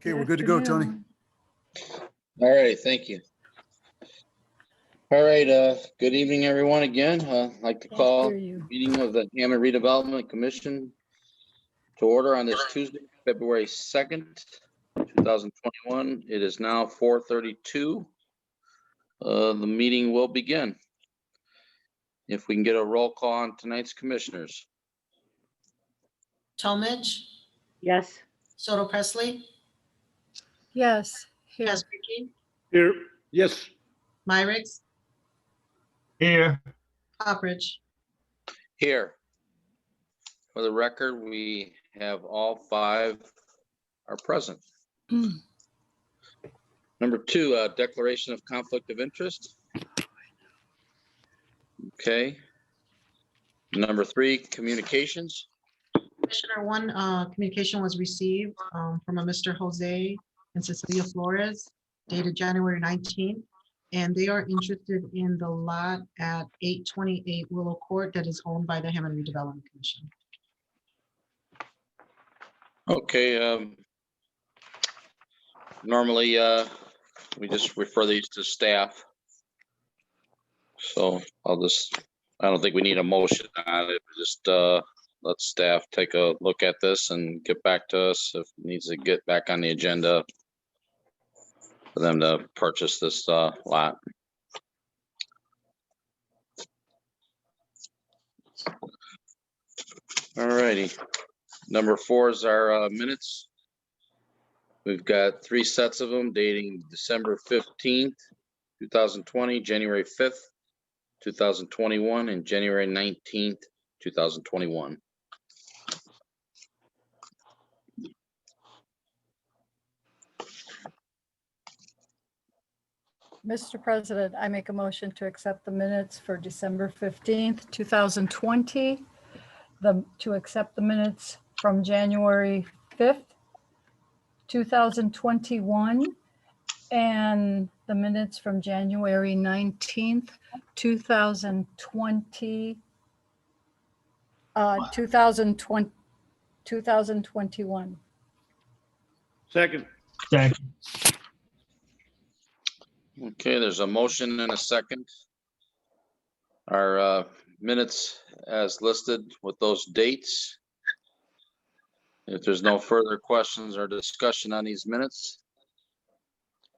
Okay, we're good to go, Tony. All right, thank you. All right, good evening, everyone. Again, I'd like to call the meeting of the Hammond Redevelopment Commission to order on this Tuesday, February 2nd, 2021. It is now 4:32. The meeting will begin. If we can get a roll call on tonight's commissioners. Talmadge, Yes. Soto Presley, Yes, here. Casperkey, Here. Yes. Myricks, Here. Hopperidge. Here. For the record, we have all 5 are present. Number 2, declaration of conflict of interest. Okay. Number 3, communications. Commissioner, one communication was received from a Mr. Jose and Cecilia Flores dated January 19th, and they are interested in the lot at 828 Willow Court that is owned by the Hammond Redevelopment Commission. Okay. Normally, we just refer these to staff. So I don't think we need a motion on it. Just let staff take a look at this and get back to us if it needs to get back on the agenda for them to purchase this lot. All righty. Number 4 is our minutes. We've got 3 sets of them dating December 15th, 2020, January 5th, 2021, and January 19th, 2021. Mr. President, I make a motion to accept the minutes for December 15th, 2020, to accept the minutes from January 5th, 2021, and the minutes from January 19th, 2020, 2021. Second. Okay, there's a motion and a second. Our minutes as listed with those dates. If there's no further questions or discussion on these minutes.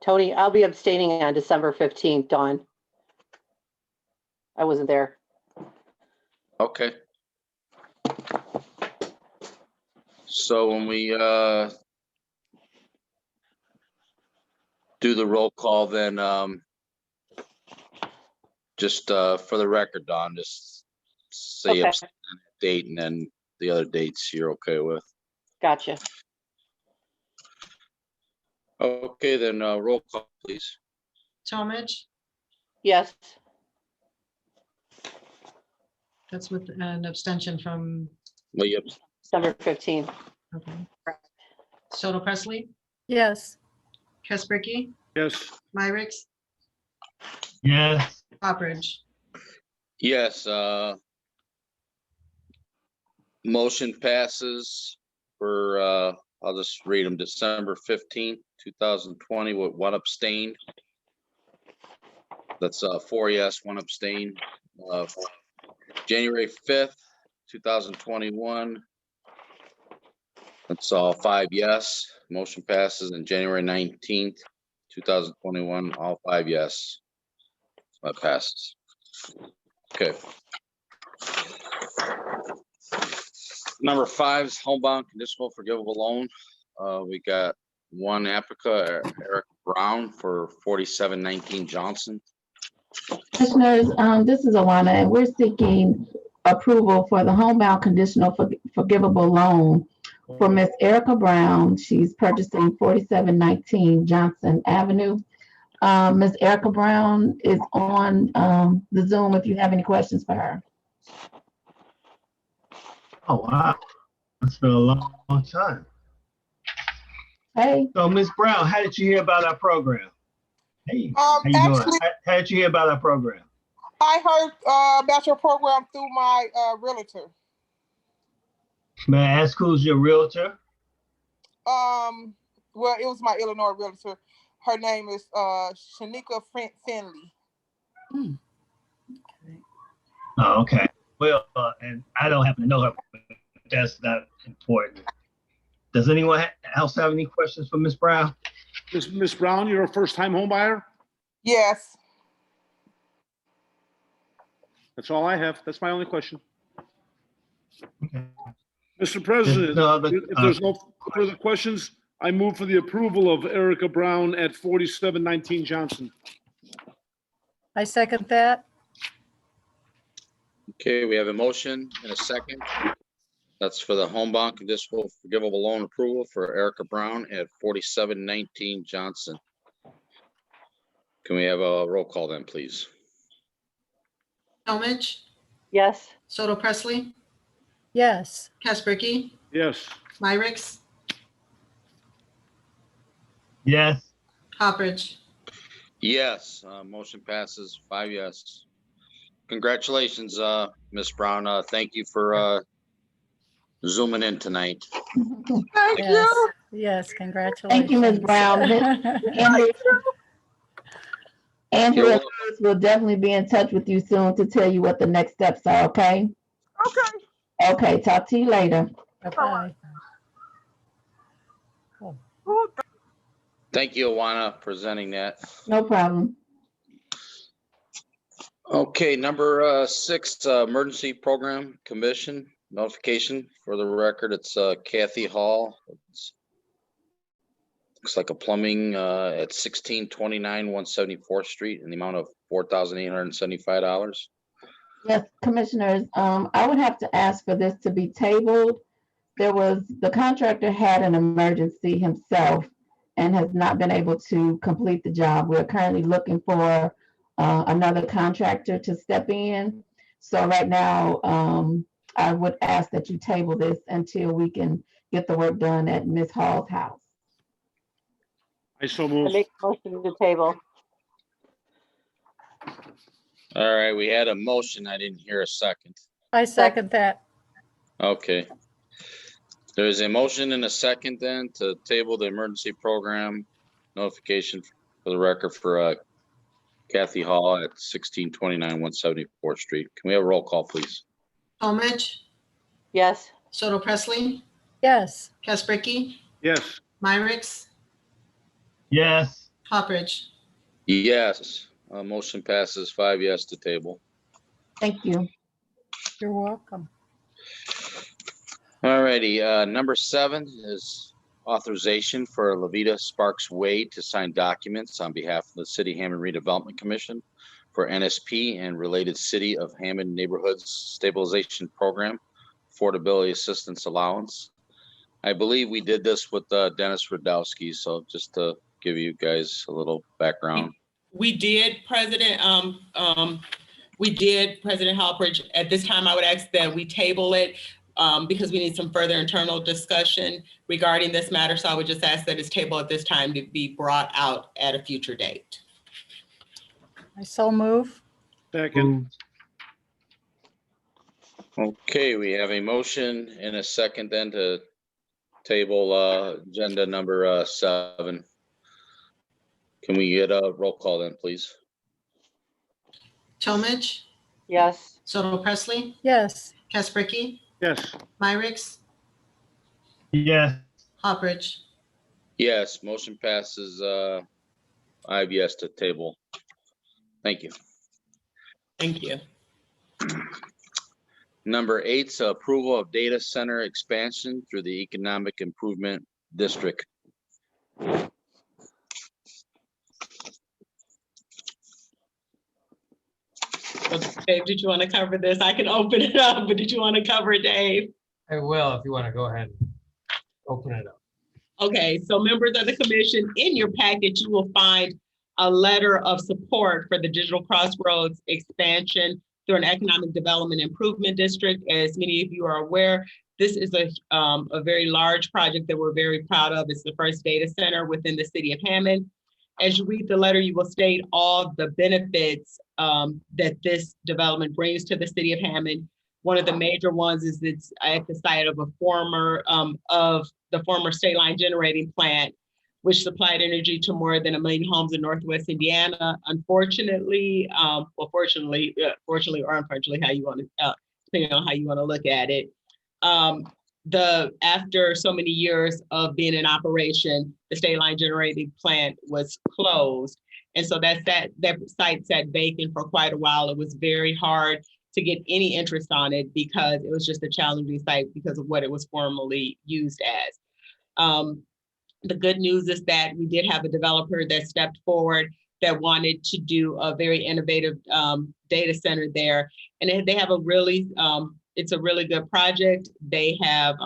Tony, I'll be abstaining on December 15th, Dawn. I wasn't there. Okay. So when we do the roll call, then just for the record, Don, just say Okay. abstain on that date and then the other dates you're okay with. Gotcha. Okay, then roll call, please. Talmadge, Yes. that's with an abstention from, Well, yep. December 15th. okay. Soto Presley, Yes, Casperkey, Yes. Myricks, Yes. Hopperidge. Yes, motion passes for, I'll just read them, December 15th, 2020 with 1 abstain. That's 4 yes, 1 abstain. January 5th, 2021. That's all 5 yes, motion passes. And January 19th, 2021, all 5 yes. So that passes. Okay. Number 5 is homebound conditional forgivable loan. We got one applicant, Eric Brown, for 4719 Johnson. Commissioners, this is Alana, and we're seeking approval for the homebound conditional forgivable loan for Miss Erica Brown. She's purchasing 4719 Johnson Avenue. Miss Erica Brown is on the Zoom if you have any questions for her. Oh, wow. That's been a long time. Hey, So, Ms. Brown, how did you hear about our program? Hey, how you doing? Actually, How did you hear about our program? I heard about your program through my realtor. May I ask who's your realtor? well, it was my Illinois realtor. Her name is Shanika Finley. Oh, okay. Well, and I don't happen to know her, but that's not important. Does anyone else have any questions for Ms. Brown? Ms. Brown, you're a first-time home buyer? Yes. That's all I have. That's my only question. Okay. Mr. President, no other- if there's no further questions, I move for the approval of Erica Brown at 4719 Johnson. I second that. Okay, we have a motion and a second. That's for the home bond conditional forgivable loan approval for Erica Brown at 4719 Johnson. Can we have a roll call then, please? Talmadge, Yes. Soto Presley, Yes. Casperky, Yes. Myricks, Yes. Hopperidge. Yes, motion passes 5 yes. Congratulations, Ms. Brown. Thank you for zooming in tonight. Thank Yes. you. Yes, congratulations. Thank you, Ms. Brown. Andrea, Andrea You're will definitely be in touch with you soon to tell you what the next steps are, okay? Okay. Okay, talk to you later. Bye-bye. Thank you, Awana, presenting that. No problem. Okay, number 6, Emergency Program Commission notification. For the record, it's Kathy Hall. Looks like a plumbing at 1629 174th Street in the amount of $4,875. Yes, commissioners, I would have to ask for this to be tabled. The contractor had an emergency himself and has not been able to complete the job. We're currently looking for another contractor to step in. So right now, I would ask that you table this until we can get the work done at Ms. Hall's house. I so I move. make a motion to table. All right, we had a motion. I didn't hear a second. I second that. Okay. There's a motion and a second then to table the emergency program notification for the record for Kathy Hall at 1629 174th Street. Can we have a roll call, please? Talmadge, Yes. Soto Presley, Yes. Casperky, Yes. Myricks, Yes. Hopperidge. Yes, motion passes 5 yes to table. Thank you. You're welcome. All righty, number 7 is authorization for Vida Sparks Wade to sign documents on behalf of the City Hammond Redevelopment Commission for NSP and related City of Hammond Neighborhoods Stabilization Program, Affordability Assistance Allowance. I believe we did this with Dennis Radowski, so just to give you guys a little background. We did, President. We did, President Halpridge. At this time, I would ask that we table it because we need some further internal discussion regarding this matter. So I would just ask that it's tabled at this time to be brought out at a future date. I so move. Second. Okay, we have a motion and a second then to table agenda number 7. Can we get a roll call then, please? Talmadge, Yes. Soto Presley, Yes. Casperky, Yes. Myricks, Yes. Hopperidge. Yes, motion passes 5 yes to table. Thank you. Thank you. Number 8 is approval of data center expansion through the Economic Improvement District. Dave, did you want to cover this? I can open it up, but did you want to cover it, Dave? I will, if you want to go ahead and open it up. Okay, so members of the commission, in your package, you will find a letter of support for the Digital Crossroads expansion through an economic development improvement district. As many of you are aware, this is a very large project that we're very proud of. It's the first data center within the city of Hammond. As you read the letter, you will state all the benefits that this development brings to the city of Hammond. One of the major ones is it's at the site of a former State Line generating plant, which supplied energy to more than 1 million homes in Northwest Indiana. Unfortunately, fortunately or unfortunately, how you want to, depending on how you want to look at it, after so many years of being in operation, the state line generating plant was closed. And so that site sat vacant for quite a while. It was very hard to get any interest on it because it was just a challenging site because of what it was formerly used as. The good news is that we did have a developer that stepped forward that wanted to do a very innovative data center there. And they have it's a really good project. They have,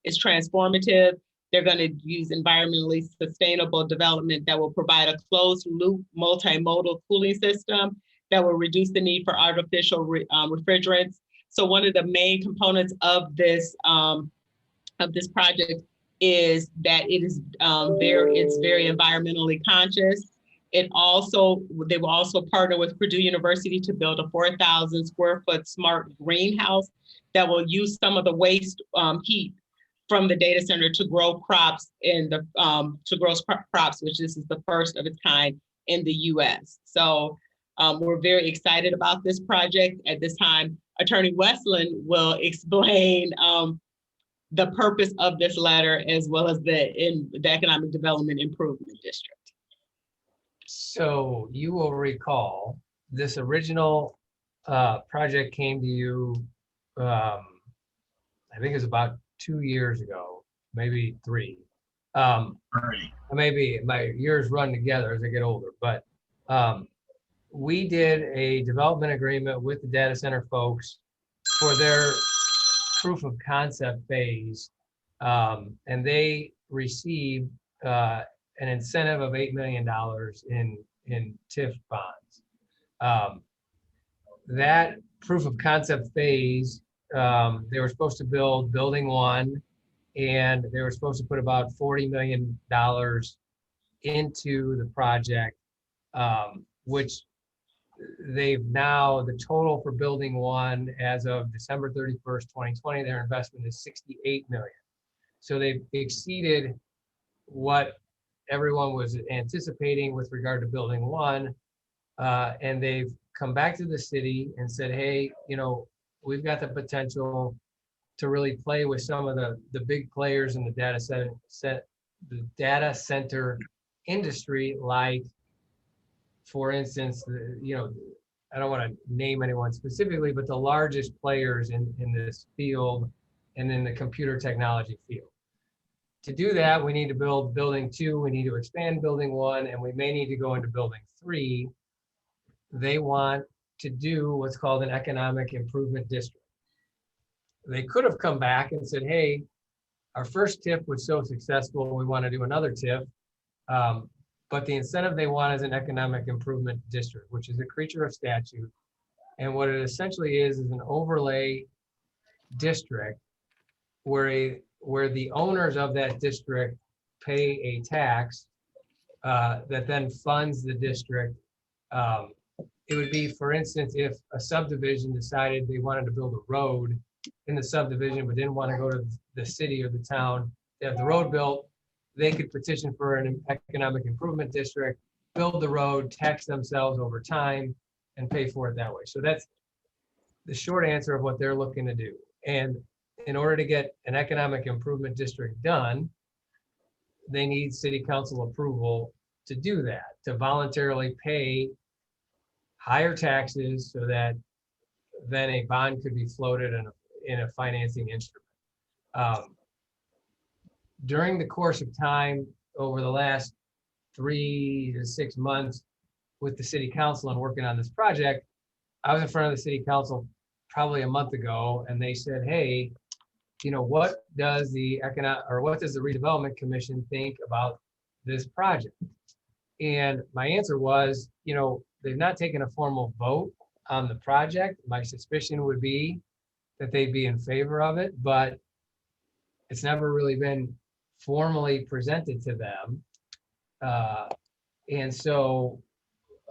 it's transformative. They're going to use environmentally sustainable development that will provide a closed loop multimodal cooling system that will reduce the need for artificial refrigerants. So one of the main components of this project is that it's very environmentally conscious. They will also partner with Purdue University to build a 4,000 square foot smart greenhouse that will use some of the waste heat from the data center to grow crops crops, which this is the first of its kind in the US. So we're very excited about this project. At this time, Attorney Westland will explain the purpose of this letter as well as the Economic Development Improvement District. So you will recall this original project came to you, I think it was about 2 years ago, maybe 3. Maybe my years run together as I get older, but we did a development agreement with the data center folks for their proof of concept phase, and they received an incentive of $8 million in TIF bonds. That proof of concept phase, they were supposed to build building 1, and they were supposed to put about $40 million into the project, which they've now, the total for building 1 as of December 31st, 2020, their investment is $68 million. So they've exceeded what everyone was anticipating with regard to building 1. And they've come back to the city and said, hey, we've got the potential to really play with some of the big players in the data center industry, like, for instance, I don't want to name anyone specifically, but the largest players in this field and in the computer technology field. To do that, we need to build building 2, we need to expand building 1, and we may need to go into building 3. They want to do what's called an economic improvement district. They could have come back and said, hey, our first TIF was so successful, we want to do another TIF. But the incentive they want is an economic improvement district, which is a creature of statute. And what it essentially is an overlay district where the owners of that district pay a tax that then funds the district. It would be, for instance, if a subdivision decided they wanted to build a road in the subdivision, but didn't want to go to the city or the town to have the road built, they could petition for an economic improvement district, build the road, tax themselves over time, and pay for it that way. So that's the short answer of what they're looking to do. And in order to get an economic improvement district done, they need city council approval to do that, to voluntarily pay higher taxes so that then a bond could be floated in a financing instrument. During the course of time over the last 3 to 6 months with the city council and working on this project, I was in front of the city council probably a month ago, and they said, hey, what does the redevelopment commission think about this project? And my answer was, they've not taken a formal vote on the project. My suspicion would be that they'd be in favor of it, but it's never really been formally presented to them. And so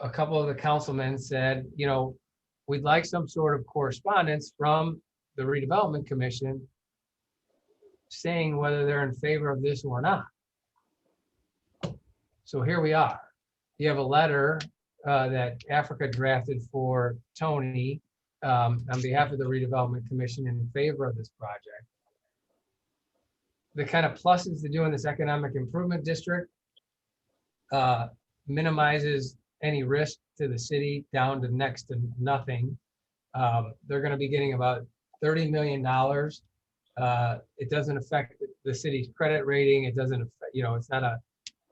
a couple of the councilmen said, we'd like some sort of correspondence from the redevelopment commission saying whether they're in favor of this or not. So here we are. You have a letter that Africa drafted for Tony on behalf of the Redevelopment Commission in favor of this project. The kind of pluses to doing this economic improvement district minimizes any risk to the city down to next to nothing. They're going to be getting about $30 million. It doesn't affect the city's credit rating. It doesn't affect,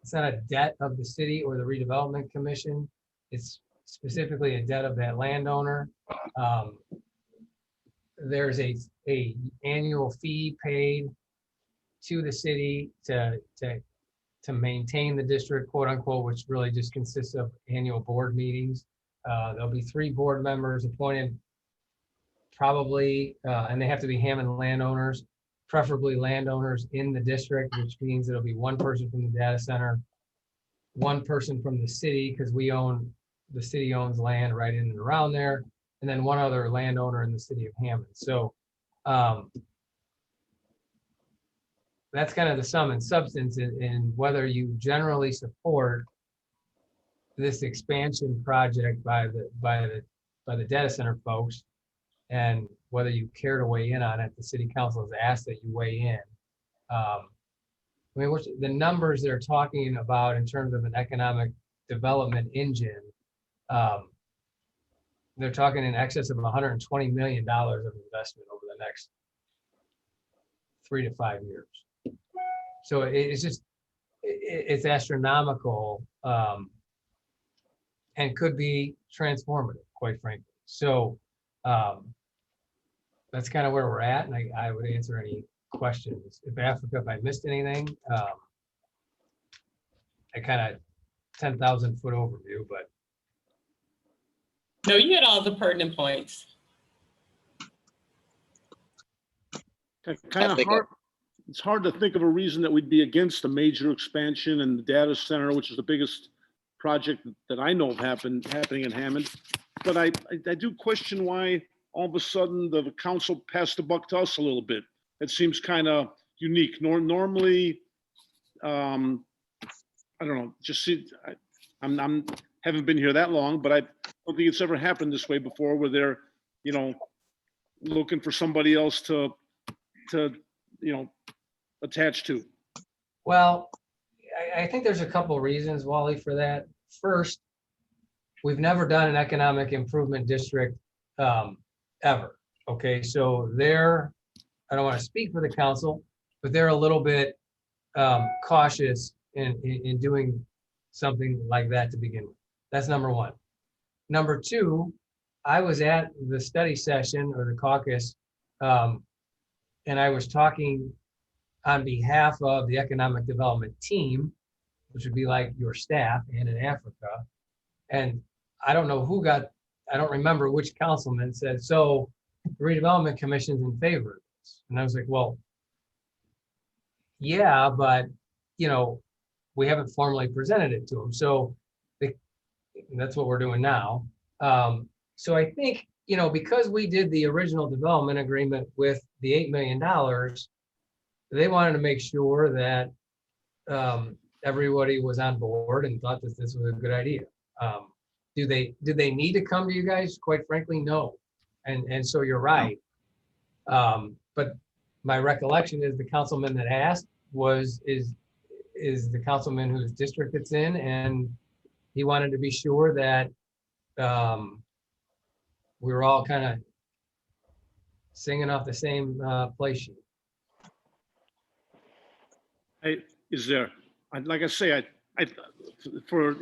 it's not a debt of the city or the redevelopment commission. It's specifically a debt of that landowner. There's a annual fee paid to the city to maintain the district, quote unquote, which really just consists of annual board meetings. There'll be 3 board members appointed probably, and they have to be Hammond landowners, preferably landowners in the district, which means it'll be 1 person from the data center, 1 person from the city, because the city owns land right in and around there, and then 1 other landowner in the city of Hammond. So that's kind of the sum and substance in whether you generally support this expansion project by the data center folks, and whether you care to weigh in on it. The city council has asked that you weigh in. I mean, the numbers they're talking about in terms of an economic development engine, they're talking in excess of $120 million of investment over the next 3 to 5 years. So it's astronomical, and could be transformative, quite frankly. So that's kind of where we're at, and I would answer any questions. If I missed anything, I kind of 10,000 foot overview, but. No, you had all the pertinent points. Kind of hard. It's hard to think of a reason that we'd be against a major expansion in the data center, which is the biggest project that I know of happening in Hammond. But I do question why all of a sudden the council passed the buck to us a little bit. It seems kind of unique. Normally, I don't know. Just see, I'm haven't been here that long, but I don't think it's ever happened this way before, where they're, looking for somebody else to attach to. Well, I think there's a couple of reasons, Wally, for that. First, we've never done an economic improvement district ever. Okay, so I don't want to speak for the council, but they're a little bit cautious in doing something like that to begin with. That's number 1. Number 2, I was at the study session or the caucus, and I was talking on behalf of the economic development team, which would be like your staff and in Africa. And I don't remember which councilman said, so the redevelopment commission's in favor of this. And I was like, well, yeah, but we haven't formally presented it to them. So that's what we're doing now. So I think, because we did the original development agreement with the $8 million, they wanted to make sure that everybody was on board and thought that this was a good idea. Did they need to come to you guys? Quite frankly, no. And so you're right. But my recollection is the councilman that asked is the councilman whose district it's in, and he wanted to be sure that we were all kind of singing off the same play sheet. Like I say, for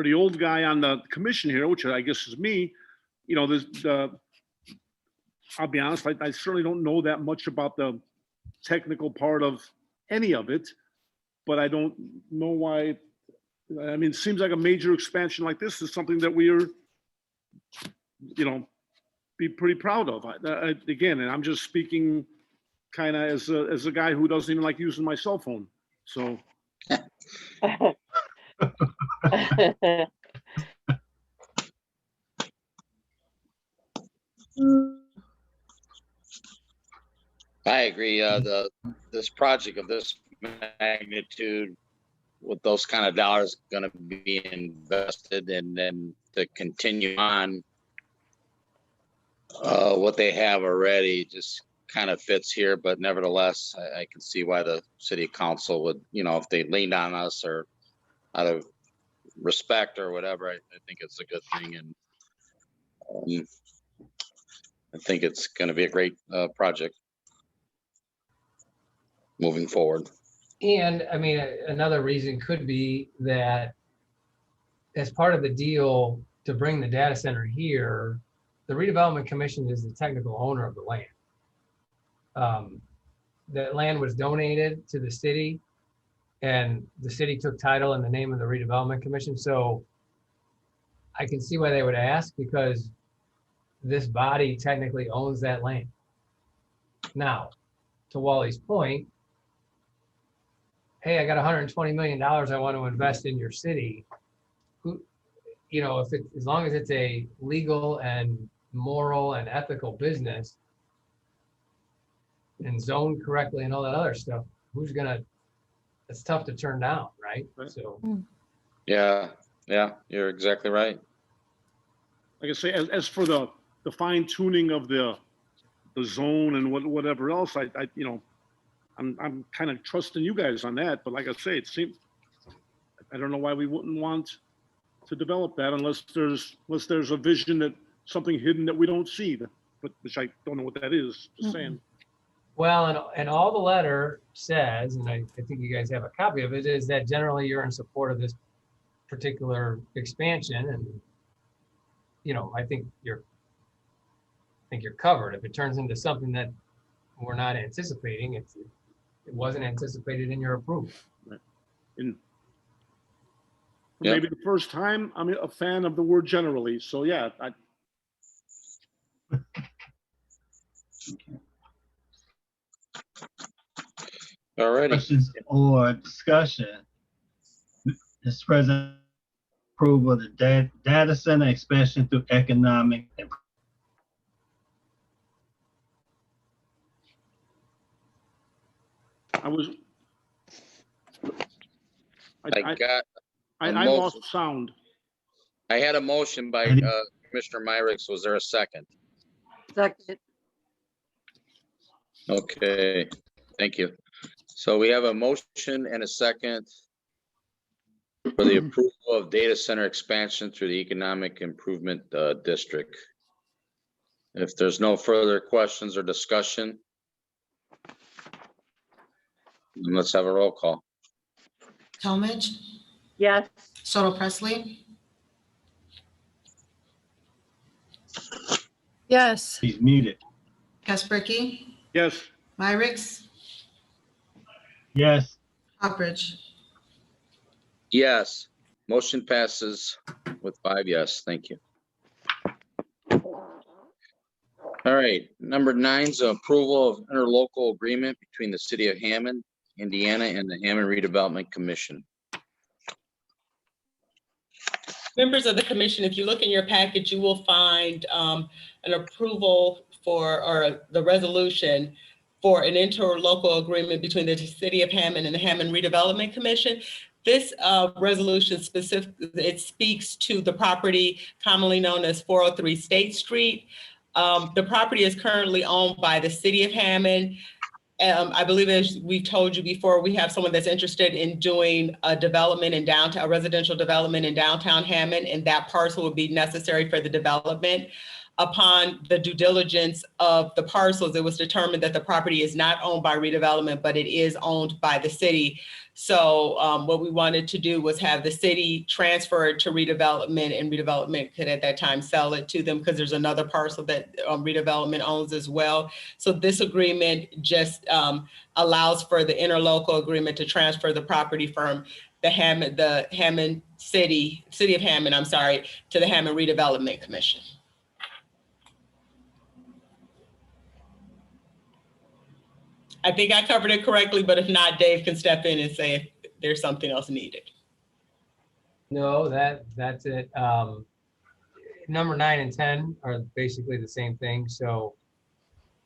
the old guy on the commission here, which I guess is me, I'll be honest, I certainly don't know that much about the technical part of any of it, but I don't know why. I mean, it seems like a major expansion like this is something that we're, be pretty proud of. Again, and I'm just speaking kind of as a guy who doesn't even like using my cell phone. So. I agree. This project of this magnitude with those kind of dollars gonna be invested, and then to continue on what they have already just kind of fits here, but nevertheless, I can see why the city council would, if they leaned on us or out of respect or whatever, I think it's a good thing. And I think it's going to be a great project moving forward. And I mean, another reason could be that as part of the deal to bring the data center here, the redevelopment commission is the technical owner of the land. That land was donated to the city, and the city took title in the name of the redevelopment commission. So I can see why they would ask, because this body technically owns that land. Now, to Wally's point, hey, I got $120 million I want to invest in your city. Who, if it, as long as it's a legal and moral and ethical business and zoned correctly and all that other stuff, it's tough to turn down, right? So. Yeah, you're exactly right. Like I say, as for the fine tuning of the zone and whatever else, I'm kind of trusting you guys on that. But like I say, it seems, I don't know why we wouldn't want to develop that unless there's a vision, that something hidden that we don't see, but which I don't know what that is. Just saying. Well, and all the letter says, and I think you guys have a copy of it, is that generally you're in support of this particular expansion, and I think you're covered. If it turns into something that we're not anticipating, it wasn't anticipated in your approval. Right. And maybe the first time, I'm a fan of the word generally. So yeah, All righty. Questions or discussion? Mr. President, approval of the data center expansion through economic and I lost sound. I had a motion by Commissioner Myricks. Was there a second? Second. Okay, thank you. So we have a motion and a second for the approval of data center expansion through the Economic Improvement District. If there's no further questions or discussion, then let's have a roll call. Talmadge, Yes. Soto Presley, Yes. he's muted. Kasperky, Yes. Myricks, Yes. Hawkridge. Yes, motion passes with 5 yes. Thank you. All right, number 9 is approval of interlocal agreement between the city of Hammond, Indiana, and the Hammond Redevelopment Commission. Members of the commission, if you look in your package, you will find an approval or the resolution for an interlocal agreement between the city of Hammond and the Hammond Redevelopment Commission. This resolution it speaks to the property commonly known as 403 State Street. The property is currently owned by the city of Hammond. I believe, as we've told you before, we have someone that's interested in doing a development in downtown, a residential development in downtown Hammond, and that parcel would be necessary for the development. Upon the due diligence of the parcels, it was determined that the property is not owned by redevelopment, but it is owned by the city. So what we wanted to do was have the city transfer it to redevelopment, and redevelopment could at that time sell it to them, because there's another parcel that redevelopment owns as well. So this agreement just allows for the interlocal agreement to transfer the property from the Hammond city of Hammond, to the Hammond Redevelopment Commission. I think I covered it correctly, but if not, Dave can step in and say if there's something else needed. No, that's it. Number 9 and 10 are basically the same thing. So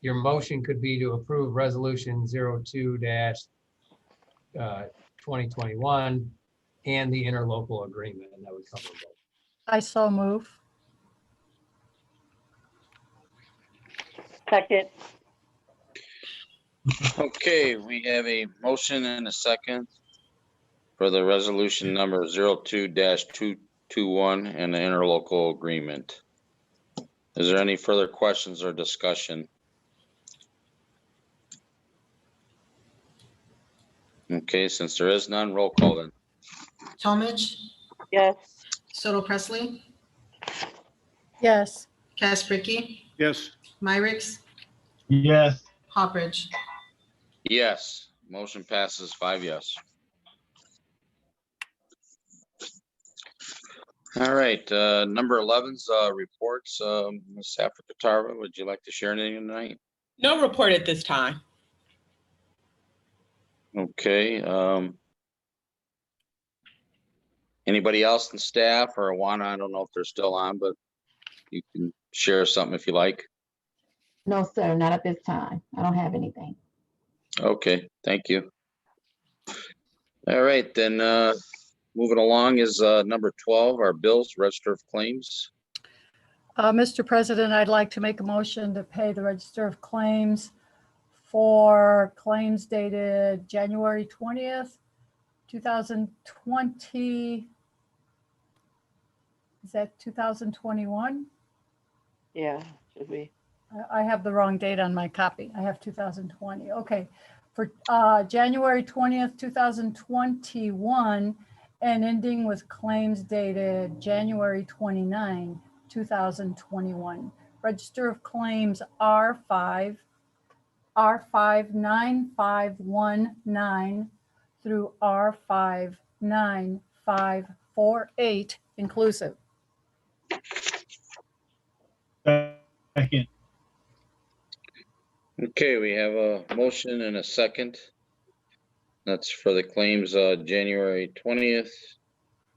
your motion could be to approve resolution 02-2021 and the interlocal agreement, and that would cover both. I so move. Second. Okay, we have a motion and a second for the resolution number 02-221 and the interlocal agreement. Is there any further questions or discussion? Okay, since there is none, roll call then. Talmadge, Yes. Soto Presley, Yes. Caspricky, Yes, Myricks, Yes. Hawbridge. Yes, motion passes 5 yes. All right, number 11's reports. Ms. Africa, would you like to share anything tonight? No report at this time. Okay, anybody else in staff or Awana? I don't know if they're still on, but you can share something if you like. No, sir, not at this time. I don't have anything. Okay, thank you. All right, then moving along is number 12, our bills, register of claims. Mr. President, I'd like to make a motion to pay the Register of Claims for claims dated January 20th, 2020. Is that 2021? Yeah, should be. I have the wrong date on my copy. I have 2020. Okay. For January 20th, 2021, and ending with claims dated January 29, 2021. Register of Claims R59519 through R59548 inclusive. Second. Okay, we have a motion and a second. That's for the claims January 20th,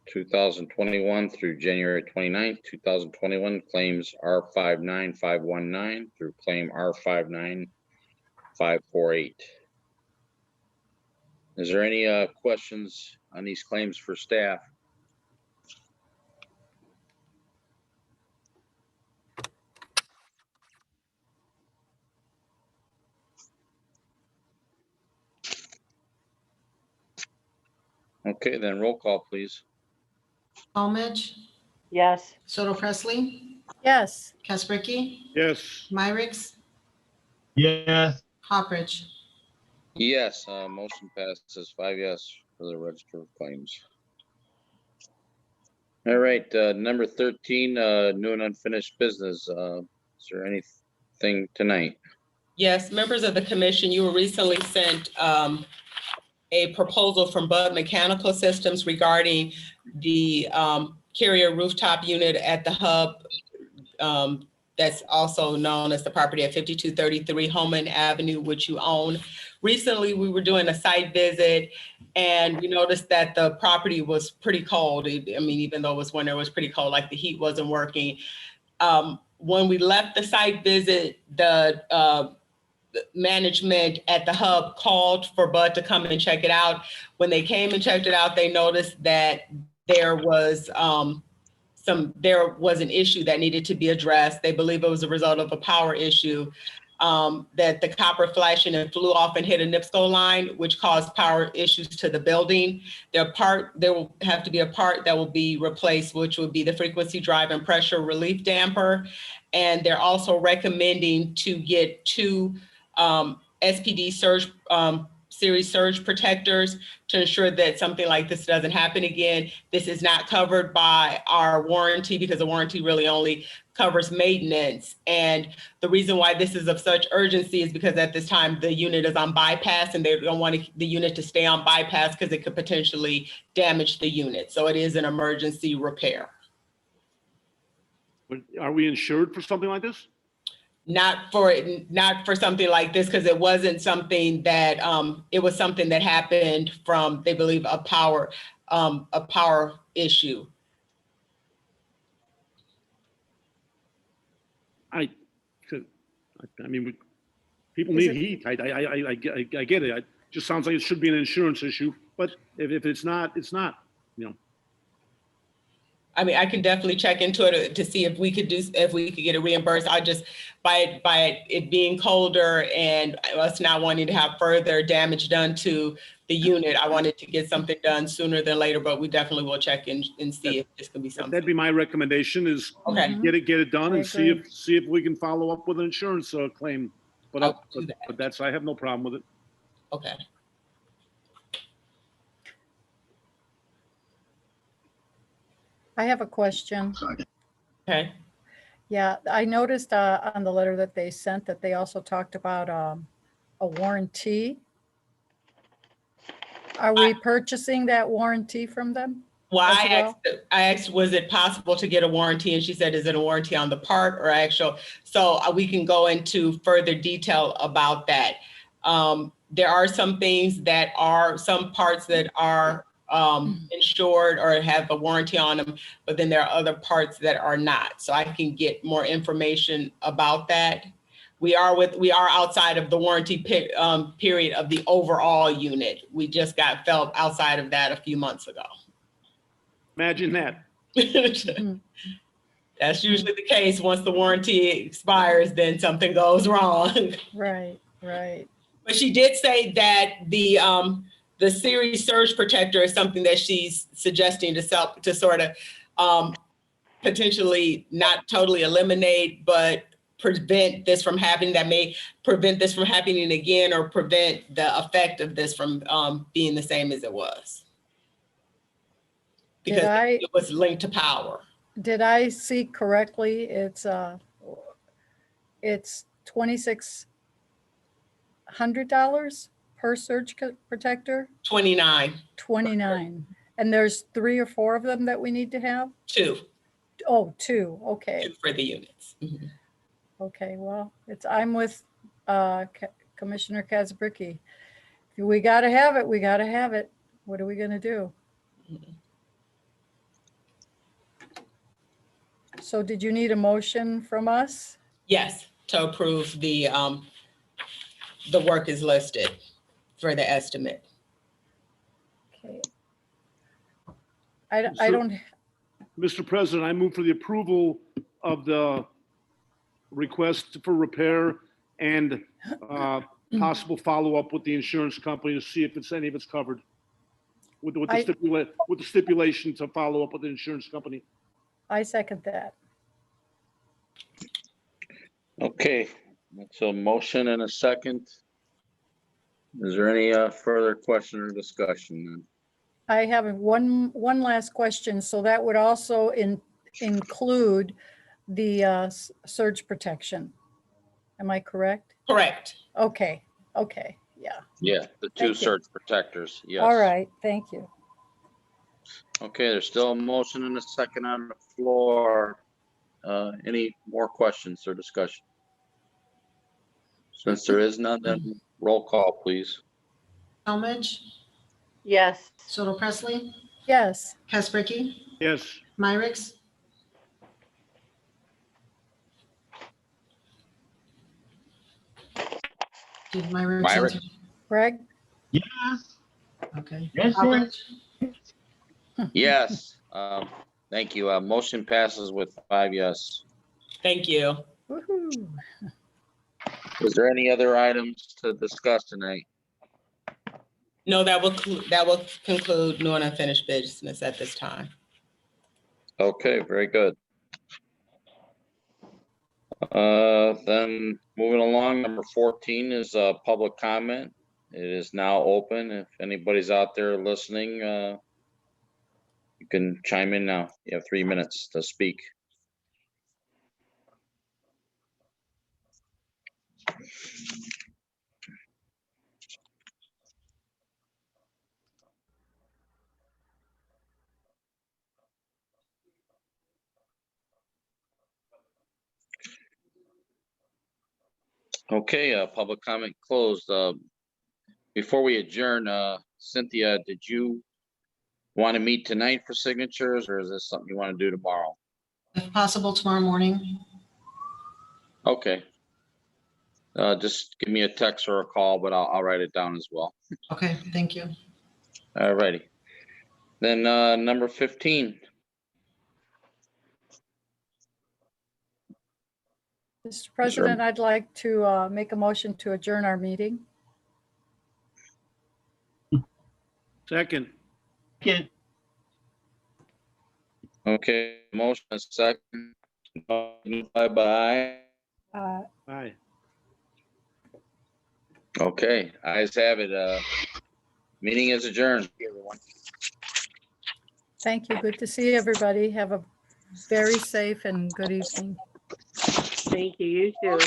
2021 through January 29th, 2021, claims R59519 through claim R59548. Is there any questions on these claims for staff? Okay, then roll call, please. Talmadge, Yes. Soto Presley, Yes. Caspricky, yes, Myricks, Yes. Hawbridge. Yes, motion passes 5 yes for the register of claims. All right, number 13, new and unfinished business. Is there anything tonight? Yes, members of the commission, you were recently sent a proposal from Bud Mechanical Systems regarding the carrier rooftop unit at the hub. That's also known as the property at 5233 Holman Avenue, which you own. Recently, we were doing a site visit and we noticed that the property was pretty cold. I mean, even though it was winter, it was pretty cold, like the heat wasn't working. When we left the site visit, the management at the hub called for Bud to come and check it out. When they came and checked it out, they noticed that there was an issue that needed to be addressed. They believe it was a result of a power issue, that the copper flashing and flew off and hit a NIPSCO line, which caused power issues to the building. There will have to be a part that will be replaced, which would be the frequency drive and pressure relief damper. And they're also recommending to get 2 SPD surge series surge protectors to ensure that something like this doesn't happen again. This is not covered by our warranty because the warranty really only covers maintenance. And the reason why this is of such urgency is because at this time the unit is on bypass and they don't want the unit to stay on bypass because it could potentially damage the unit. So it is an emergency repair. are we insured for something like this? Not for something like this, because it wasn't something that it was something that happened from, they believe, a power issue. I mean, people need heat. I get it. It just sounds like it should be an insurance issue, but if it's not, it's not. I mean, I can definitely check into it to see if we could get it reimbursed. I just, by it being colder and us not wanting to have further damage done to the unit, I wanted to get something done sooner than later, but we definitely will check in and see if this can be something. That'd be my recommendation is Okay. get it done I and see agree. if we can follow up with an insurance claim. But I'll do that. but that's, I have no problem with it. Okay. I have a question. Okay. Yeah, I noticed on the letter that they sent that they also talked about a warranty. Are we purchasing that warranty from them? Well, as I asked, was it possible to get a warranty? And she said, is it a warranty on the part or actual? So we can go into further detail about that. There are some things that are, some parts that are insured or have a warranty on them, but then there are other parts that are not. So I can get more information about that. We are outside of the warranty period of the overall unit. We just fell outside of that a few months ago. Imagine that. Mhm. That's usually the case. Once the warranty expires, then something goes wrong. Right, right. But she did say that the series surge protector is something that she's suggesting to sort of potentially not totally eliminate, but prevent this from happening. That may prevent this from happening again, or prevent the effect of this from being the same as it was. Because it was linked to power. Did I see correctly? It's $2,600 per surge protector? 29. 29. And there's 3 or 4 of them that we need to have? 2. Oh, 2. Okay. 2 for the units. Mm-hmm. Okay. Well, I'm with Commissioner Kazabicki. If we got to have it, we got to have it. What are we going to do? Mm-hmm. So did you need a motion from us? Yes, to approve the work is listed for the estimate. Okay. I don't. Mr. President, I move for the approval of the request for repair and possible follow-up with the insurance company to see if any of it's covered. With the stipulation to follow up with the insurance company. I second that. Okay, so motion and a second. Is there any further question or discussion then? I have one last question. So that would also include the surge protection. Am I correct? Correct. Okay. Okay. Yeah. Yeah, the 2 Thank you. surge protectors, yes. All right. Thank you. Okay, there's still a motion and a second on the floor. Any more questions or discussion? Since there is none, then roll call, please. Talmadge, Yes. Soto Presley, Yes. Kazabicki, Yes. Myricks, did Myricks Myricks? answer? Greg? Yes. Okay. Yes, Albert, Yes, thank you. Motion passes with 5 yes. Thank you. Woohoo. Is there any other items to discuss tonight? No, that will conclude new and unfinished business at this time. Okay, very good. Then moving along, number 14 is public comment. It is now open. If anybody's out there listening, you can chime in now. You have 3 minutes to speak. Okay, public comment closed. Before we adjourn, Cynthia, did you want to meet tonight for signatures, or is this something you want to do tomorrow? if possible, tomorrow morning. Okay. Just give me a text or a call, but I'll write it down as well. Okay, thank you. All righty. Then number 15. Mr. President, I'd like to make a motion to adjourn our meeting. Second, Okay, motion is second. Bye-bye. aye. Okay, ayes have it. Meeting is adjourned. Thank you. Good to see everybody. Have a very safe and good evening. Thank you, you too.